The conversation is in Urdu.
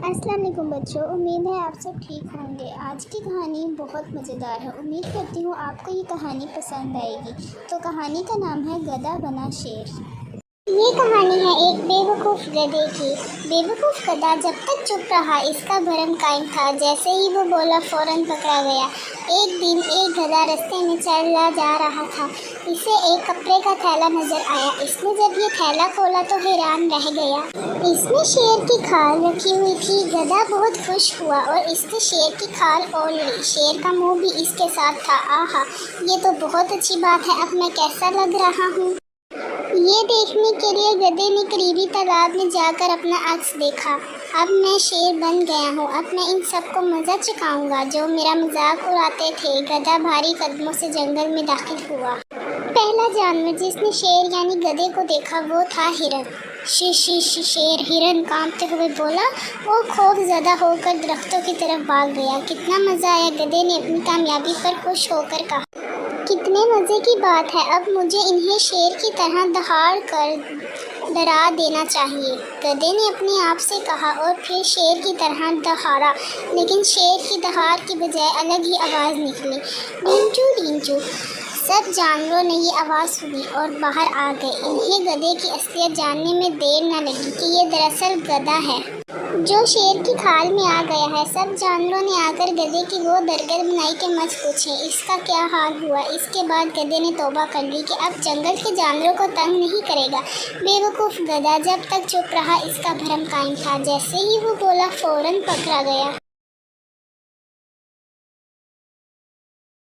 السلام علیکم بچوں، امید ہے آپ سب ٹھیک ہوں گے۔ آج کی کہانی بہت مزیدار ہے۔ امید کرتی ہوں آپ کو یہ کہانی پسند آئے گی۔ تو کہانی کا نام ہے گدھا بنا شیر۔ یہ کہانی ہے ایک بے وقوف گدھے کی۔ بے وقوف گدھا جب تک چپ رہا اس کا بھرم قائم تھا، جیسے ہی وہ بولا فوراً پکڑا گیا۔ ایک دن ایک گدھا رستے میں چلا جا رہا تھا، اسے ایک کپڑے کا تھیلا نظر آیا۔ اس نے جب یہ تھیلا کھولا تو حیران رہ گیا۔ اس میں شیر کی کھال رکھی ہوئی تھی۔ گدھا بہت خوش ہوا اور اس نے شیر کی کھال اوڑھ لی۔ شیر کا منہ بھی اس کے ساتھ تھا۔ آہا، یہ تو بہت اچھی بات ہے، اب میں کیسا لگ رہا ہوں؟ یہ دیکھنے کے لیے گدھے نے قریبی تالاب میں جا کر اپنا عکس دیکھا۔ اب میں شیر بن گیا ہوں، اب میں ان سب کو مزہ چکھاؤں گا جو میرا مذاق اڑاتے تھے۔ گدھا بھاری قدموں سے جنگل میں داخل ہوا۔ پہلا جانور جس نے شیر یعنی گدھے کو دیکھا وہ تھا ہرن۔ شیر ہرن کانپتے ہوئے بولا۔ وہ خوف زدہ ہو کر درختوں کی طرف بھاگ گیا۔ کتنا مزہ آیا، گدھے نے اپنی کامیابی پر خوش ہو کر کہا۔ کتنے مزے کی بات ہے، اب مجھے انہیں شیر کی طرح دہاڑ کر ڈرا دینا چاہیے، گدھے نے اپنے آپ سے کہا اور پھر شیر کی طرح دہاڑا، لیکن شیر کی دہاڑ کی بجائے الگ ہی آواز نکلی، ڈینچو ڈینچو۔ سب جانوروں نے یہ آواز سنی اور باہر آ گئے۔ انہیں گدھے کی اصلیت جاننے میں دیر نہ لگی کہ یہ دراصل گدھا ہے جو شیر کی کھال میں آ گیا ہے۔ سب جانوروں نے آ کر گدھے کی وہ درگر بنائی کہ مت پوچھیں اس کا کیا حال ہوا۔ اس کے بعد گدھے نے توبہ کر لی کہ اب جنگل کے جانوروں کو تنگ نہیں کرے گا۔ بے وقوف گدھا جب تک چپ رہا اس کا بھرم قائم تھا، جیسے ہی وہ بولا فوراً پکڑا گیا۔